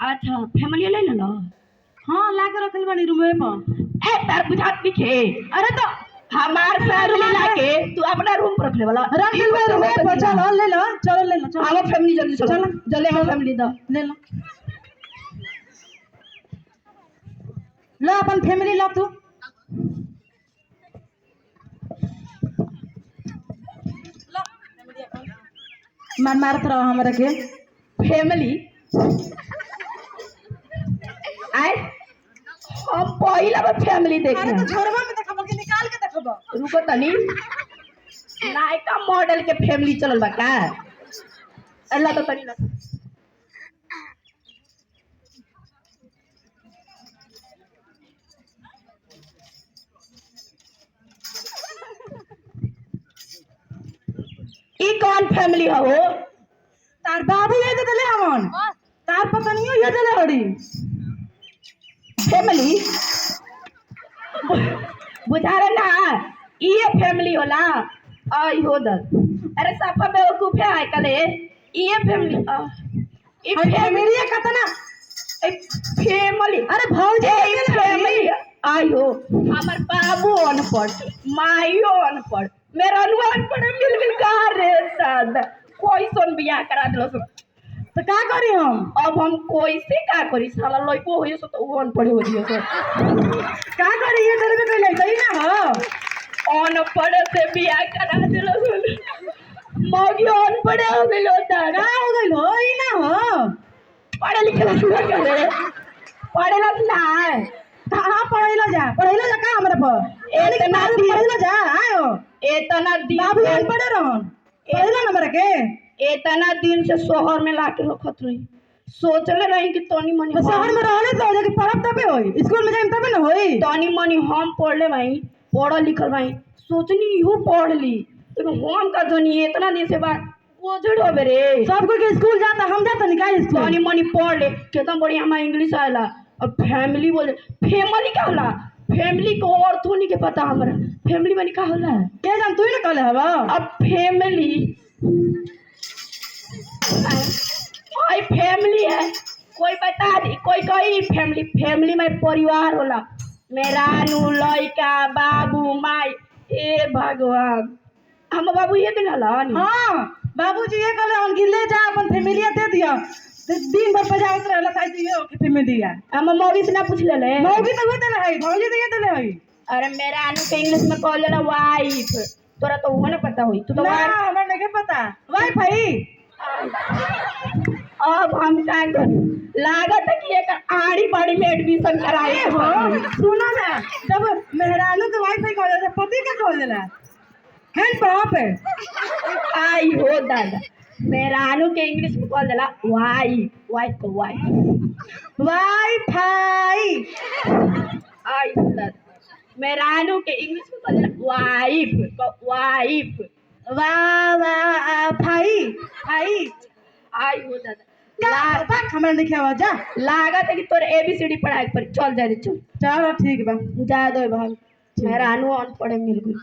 अच्छा फैमिली ले लो। हाँ ला के रखल बानी रूम पर। ए तार बुझात दिखे। अरे तो हमार फैमिली लाके तू अपना रूम पर रखले वाला रख दिल में रूम पर। चलो ले लो चलो ले लो चलो। आओ फैमिली जल्दी चलो चलो जल्दी हम फैमिली दो ले लो। लो अपन फैमिली लो तू। मार मारत रहो हमरा के फैमिली आए हम पहिला बार फैमिली देख अरे तो झरवा में देखबो कि निकाल के देखबो। रुको तनी नायका मॉडल के फैमिली चलल बा का अल्लाह तो तनी ना ई कौन फैमिली हो तार बाबू ये दे देले हमन तार पत्नियो ये देले हड़ी फैमिली बुझा रहे ना ये फैमिली होला आई हो दस अरे साफा बेवकूफ है आय कले ये फैमिली ये फैमिली है कतना फैमिली अरे भौजी ये फैमिली आयो हमार बाबू अनपढ़ माइयो अनपढ़ मेरा अनपढ़ मिल मिल का रे साद कोई सोन बियाह करा दिलो तो का करी हम अब हम कोई से का करी साला लइको होइयो सो तो अनपढ़ हो दियो सो का करी ये तेरे में कहले सही ना हो अनपढ़ से बियाह करा दिलो मौगी अनपढ़ हो गेलो का हो गइल हो ई ना हो पढ़े लिखे शुरू करे पढ़ेला ना कहां पढ़ैला जा का हमरा पर इतना पढ़ैला जा आयो इतना दिन बाबू अनपढ़ रहन पढ़ैला ना हमरा के इतना दिन से शहर में लाके रखत रही सोचले रही कि तनी मनी शहर में रहले तो जाके पढ़ब तबे होई स्कूल में जाइम तबे ना होई तनी मनी हम पढ़ले भाई पढ़ल लिखल भाई सोचनी इहो पढ़ ली तो हम का धनी इतना दिन से बाद गोजड़ हो रे सब कोई के स्कूल जाता हम जाता नहीं का स्कूल तनी मनी पढ़ ले कितना बढ़िया हमारा इंग्लिश आला और फैमिली बोले फैमिली का होला फैमिली को अर्थ नहीं के पता हमरा फैमिली माने का होला के जान तू ही ना कहले हवा अब फैमिली कोई फैमिली है कोई बता दी कोई कही फैमिली फैमिली में परिवार होला मेरा नु लइका बाबू माई ए भगवान हम बाबू ये दिन हलन हां बाबूजी ये कहले हम कि ले जा अपन फैमिली दे दिया दिन भर बजावत रहला शायद ये के फैमिली है हम मौगी से ना पूछ ले मौगी तो होते है भौजी तो ये देले है अरे मेरा अनु के इंग्लिश में कहल जाला वाइफ तोरा तो वो ना पता होई तू तो ना हमरा नहीं पता वाइफ भाई अब हम क्या कर लागत है कि एक आड़ी बाड़ी में एडमिशन कराए हो सुनो ना जब मेहरानू तो वाइफ ही कहल जा पति का कहल जाला हैंड पाप है आई हो दादा मेहरानू के इंग्लिश में कहल जाला वाइफ वाइफ को वाइफ वाईफाई आई हो दादा मेहरानू के इंग्लिश में कहल जाला वाइफ भाई भाई आई हो दादा लागत हमरा नहीं आवाज जा लागत है कि तोर एबीसीडी पढ़ाई पर चल जा रे चल चलो ठीक बा जा दो भाई मेहरानू अनपढ़ मिल गई